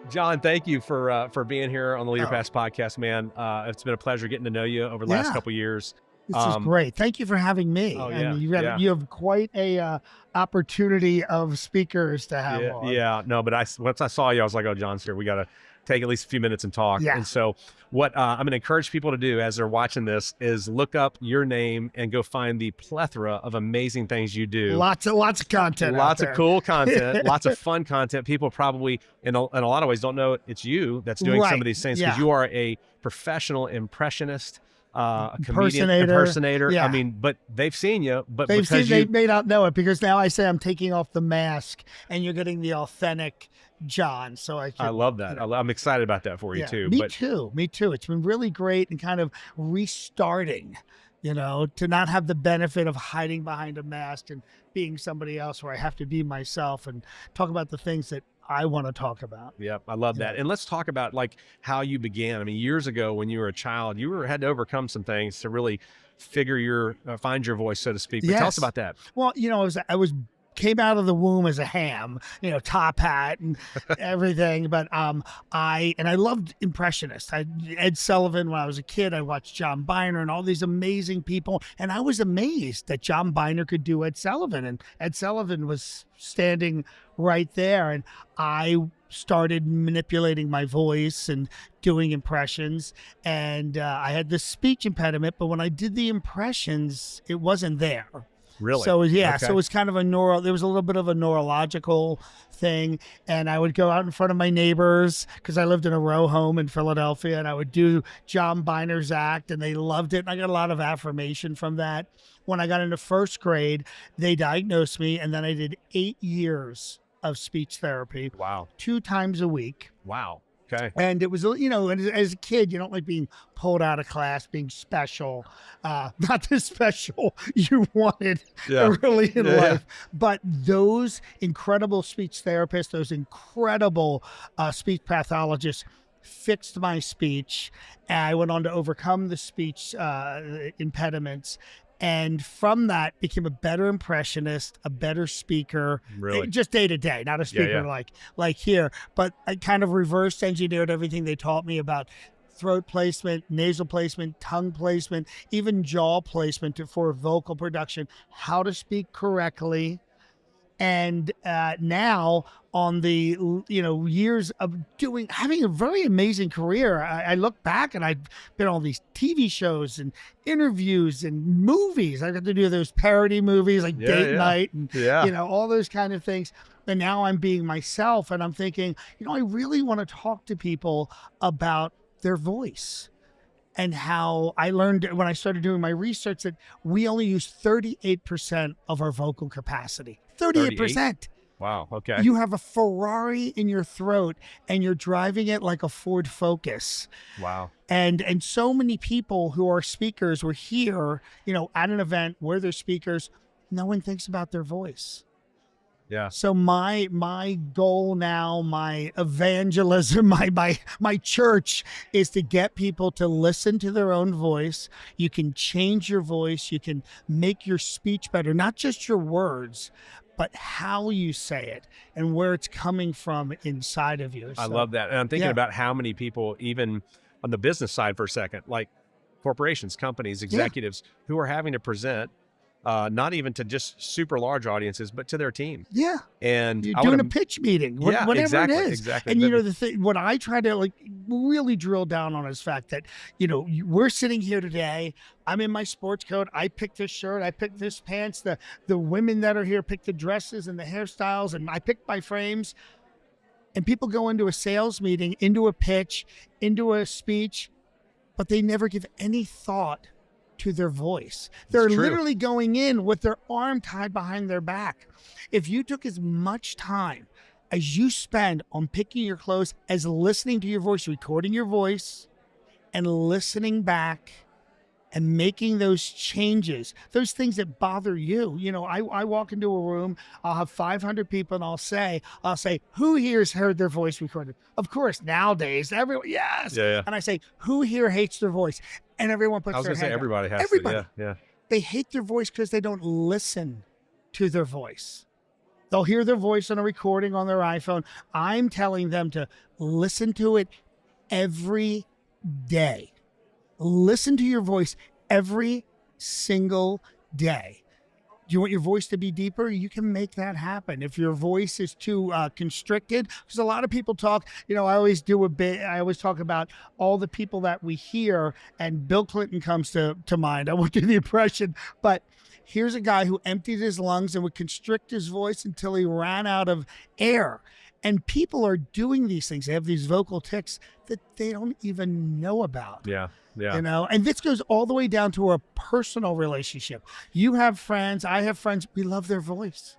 John, thank you for being here on the Oh, LeaderPass podcast, man. It's been a pleasure getting to know you over the last yeah, couple of years. this is great. Thank you for having me. Oh I yeah, mean, yeah, you have quite a opportunity of speakers to have yeah, on. yeah. No, but once I saw you, I was like, oh, John's here. We got to take at least a few minutes and talk. Yeah. And so, what I'm going to encourage people to do as they're watching this is look up your name and go find the plethora of amazing things you do. Lots of content. Lots of cool content, lots of fun content. People probably, in a lot of ways, don't know it's you that's doing some of these things because you are a professional impressionist, a comedian, impersonator. Yeah. I mean, but they've seen you, but they may not know it because now I say I'm taking off the mask and you're getting the authentic John. So I love that. I'm excited about that for you too. Me too. It's been really great and kind of restarting, to not have the benefit of hiding behind a mask and being somebody else where I have to be myself and talk about the things that I want to talk about. Yeah, I love that. And let's talk about like how you began. I mean, years ago when you were a child, you had to overcome some things to really figure find your voice, so to speak. But tell us about that. Well, I was came out of the womb as a ham, top hat and everything. But I loved Impressionist. Ed Sullivan, when I was a kid, I watched John Biner and all these amazing people. And I was amazed that John Biner could do Ed Sullivan. And Ed Sullivan was standing right there. And I started manipulating my voice and doing impressions. And I had this speech impediment, but when I did the impressions, it wasn't there. Really? So yeah, okay. So it was kind of there was a little bit of a neurological thing. And I would go out in front of my neighbors because I lived in a row home in Philadelphia, and I would do John Biner's act, and they loved it. And I got a lot of affirmation from that. When I got into first grade, they diagnosed me, and then I did 8 years of speech therapy. Wow. 2 times a week. Wow. Okay. And it was, as a kid, you don't like being pulled out of class, being special, not the special you wanted really in life. But those incredible speech therapists, those incredible speech pathologists fixed my speech. And I went on to overcome the speech impediments. And from that became a better impressionist, a better speaker, just day to day, not a speaker like here, but I kind of reverse engineered everything they taught me about throat placement, nasal placement, tongue placement, even jaw placement for vocal production, how to speak correctly. And now on the, years of having a very amazing career, I look back and I've been on all these TV shows and interviews and movies. I got to do those parody movies like Date Night and, all those kind of things. And now I'm being myself and I'm thinking, I really want to talk to people about their voice. And how I learned when I started doing my research that we only use 38% of our vocal capacity. 38%. Wow. Okay. You have a Ferrari in your throat and you're driving it like a Ford Focus. Wow. And so many people who are speakers were here, at an event where they're speakers. No one thinks about their voice. Yeah. So my goal now, my evangelism, my church is to get people to listen to their own voice. You can change your voice. You can make your speech better, not just your words, but how you say it and where it's coming from inside of you. I love that. And I'm thinking about how many people, even on the business side for a second, like corporations, companies, executives who are having to present not even to just super large audiences, but to their team. Yeah. And you're doing a pitch meeting, whatever it is. Exactly. And the thing, what I try to really drill down on is the fact that, we're sitting here today. I'm in my sports coat. I picked this shirt. I picked this pants. The women that are here pick the dresses and the hairstyles, and I picked my frames. And people go into a sales meeting, into a pitch, into a speech, but they never give any thought to their voice. They're literally going in with their arm tied behind their back. If you took as much time as you spend on picking your clothes as listening to your voice, recording your voice and listening back and making those changes, those things that bother you. I walk into a room, I'll have 500 people and I'll say, who here has heard their voice recorded? Of course, nowadays, everyone, yes. Yeah. And I say, who here hates their voice? And everyone puts their hand up. I was going to say everybody has everybody. to. Yeah. They hate their voice because they don't listen to their voice. They'll hear their voice on a recording on their iPhone. I'm telling them to listen to it every day. Listen to your voice every single day. Do you want your voice to be deeper? You can make that happen. If your voice is too constricted, because a lot of people talk, I always talk about all the people that we hear, and Bill Clinton comes to mind. I won't do the impression, but here's a guy who emptied his lungs and would constrict his voice until he ran out of air. And people are doing these things. They have these vocal tics that they don't even know about. Yeah. Yeah. And this goes all the way down to a personal relationship. You have friends, I have friends, we love their voice.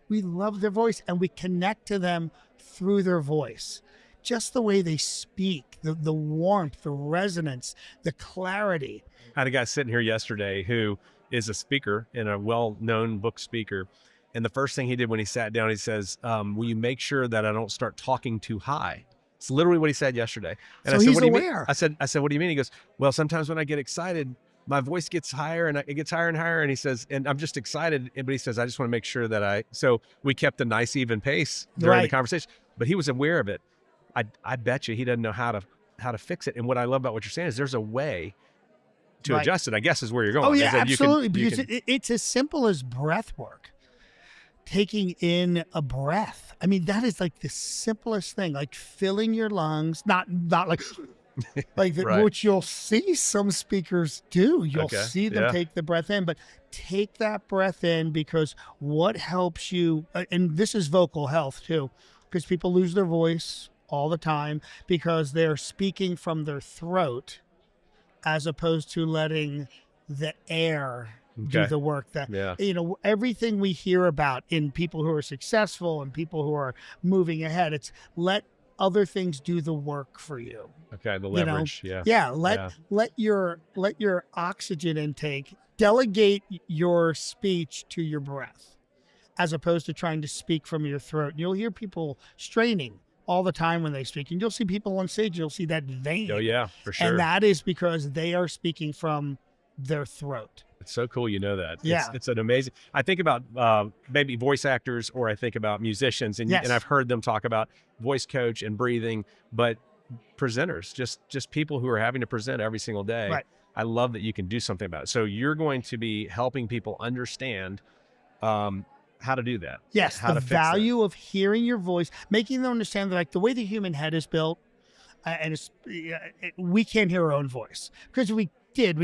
We love their voice, and we connect to them through their voice. Just the way they speak, the warmth, the resonance, the clarity. I had a guy sitting here yesterday who is a speaker and a well-known book speaker. And the first thing he did when he sat down, he says, will you make sure that I don't start talking too high? It's literally what he said yesterday. And so I said, he's what do you aware. mean? I said, what do you mean? He goes, well, sometimes when I get excited, my voice gets higher and it gets higher and higher. And he says, and I'm just excited. But he says, I just want to make sure that so we kept a nice even pace during the conversation, but he was aware of it. I bet you he doesn't know how to fix it. And what I love about what you're saying is there's a way to adjust it, I guess is where you're going. Oh yeah, absolutely. It's as simple as breath work. Taking in a breath. I mean, that is like the simplest thing, like filling your lungs, not like right. Which you'll see some speakers do. You'll see them take the breath in, but take that breath in, because what helps you, and this is vocal health too, because people lose their voice all the time because they're speaking from their throat as opposed to letting the air do the work. That everything we hear about in people who are successful and people who are moving ahead, it's let other things do the work for you. Okay, the leverage. Let your oxygen intake, delegate your speech to your breath, as opposed to trying to speak from your throat. You'll hear people straining all the time when they speak, and you'll see people on stage, you'll see that vein. Oh yeah, for sure. And that is because they are speaking from their throat. It's so cool, that. Yeah. It's an amazing. I think about maybe voice actors, or I think about musicians, and I've heard them talk about voice coach and breathing, but presenters, just people who are having to present every single day. Right. I love that you can do something about it. So you're going to be helping people understand how to do that. Yes, how the to value of hearing your voice, making them understand that, like, the way the human head is built, and we can't hear our own voice, because we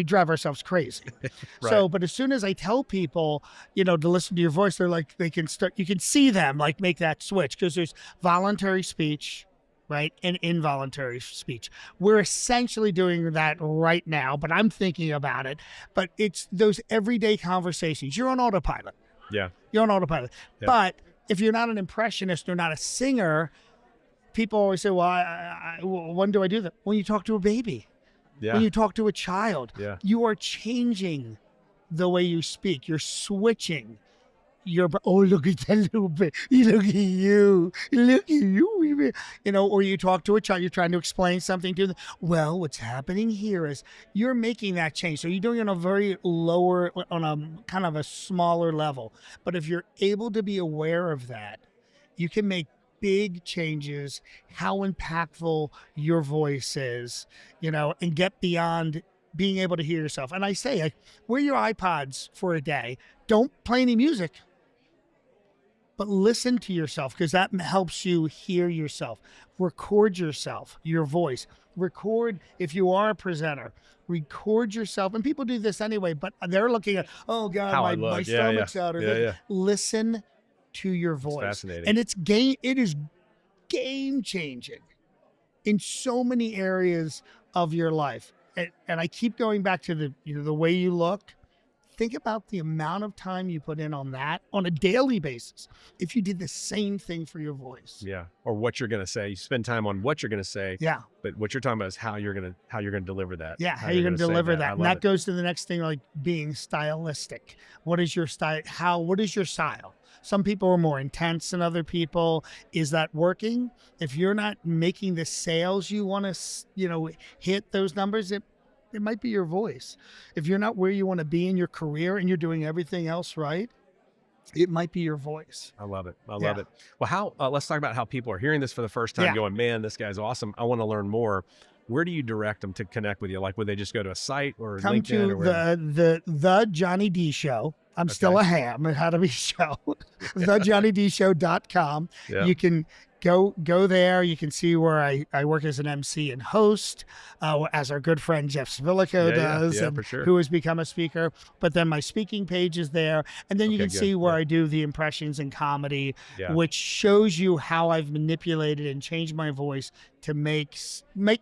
drive ourselves crazy. Right. So, but as soon as I tell people, to listen to your voice, they're like, you can see them like make that switch, because there's voluntary speech, right, and involuntary speech. We're essentially doing that right now, but I'm thinking about it. But it's those everyday conversations. You're on autopilot. Yeah. You're on autopilot. Yeah. But if you're not an impressionist or not a singer, people always say, well, when do I do that? When you talk to a baby. Yeah. When you talk to a child, you are changing the way you speak. You're switching. Look at that little bit. Look at you. Look at you. Or you talk to a child, you're trying to explain something to them. Well, what's happening here is you're making that change. So you're doing it on a very lower, on a kind of a smaller level. But if you're able to be aware of that, you can make big changes, how impactful your voice is, and get beyond being able to hear yourself. And I say, like, wear your iPods for a day. Don't play any music, but listen to yourself, because that helps you hear yourself. Record yourself, your voice. Record, if you are a presenter, record yourself. And people do this anyway, but they're looking at, oh God, my stomach's out. Listen to your voice. Fascinating. And it is game changing in so many areas of your life. And I keep going back to the way you look. Think about the amount of time you put in on that on a daily basis. If you did the same thing for your voice. Yeah. Or what you're going to say. You spend time on what you're going to say. Yeah. But what you're talking about is how you're going to deliver that. Yeah. How you're going to deliver that. And that goes to the next thing, like being stylistic. What is your style? What is your style? Some people are more intense than other people. Is that working? If you're not making the sales you want to, hit those numbers, it might be your voice. If you're not where you want to be in your career and you're doing everything else right, It might be your voice. I love it. I love it. Well, how, let's talk about how people are hearing this for the first time going, man, this guy's awesome. I want to learn more. Where do you direct them to connect with you? Like, would they just go to a site or Come LinkedIn? to the Johnny D Show. I'm still a ham. It had to be show. TheJohnnyDShow.com. Yeah. You can go there. You can see where I work as an MC and host, as our good friend Jeff Svillico does, and for sure. who has become a speaker. But then my speaking page is there. And then you can see where I do the impressions and comedy, which shows you how I've manipulated and changed my voice to make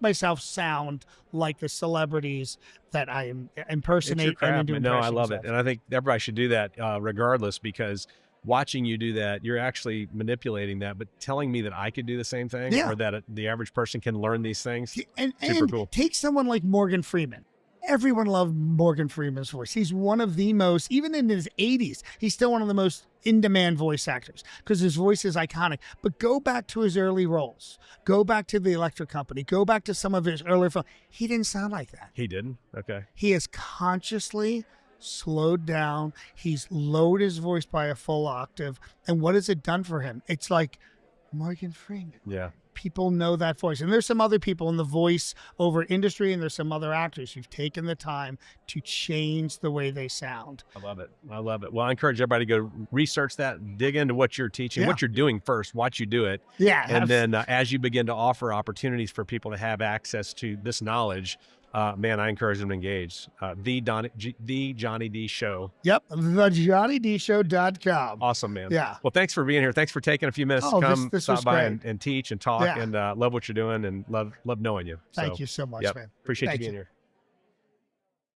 myself sound like the celebrities that I impersonate and do impressions. No, I love it. And I think everybody should do that regardless, because watching you do that, you're actually manipulating that, but telling me that I could do the same thing, or that the average person can learn these things. Super cool. Take someone like Morgan Freeman. Everyone loved Morgan Freeman's voice. He's one of the most, even in his 80s, he's still one of the most in-demand voice actors because his voice is iconic. But go back to his early roles. Go back to the Electric Company. Go back to some of his earlier films. He didn't sound like that. He didn't? Okay. He has consciously slowed down. He's lowered his voice by a full octave. And what has it done for him? It's like Morgan Freeman. Yeah. People know that voice. And there's some other people in the voice over industry, and there's some other actors who've taken the time to change the way they sound. I love it. I love it. Well, I encourage everybody to go research that, dig into what you're teaching, what you're doing first, watch you do it. Yeah. And then as you begin to offer opportunities for people to have access to this knowledge, man, I encourage them to engage. The Johnny D Show. Yep. TheJohnnyDShow.com. Awesome, man. Yeah. Well, thanks for being here. Thanks for taking a few minutes to come this stop was by great. and teach and talk, and love what you're doing, and love knowing you. Thank you so much, man. Appreciate you Thank being you. here.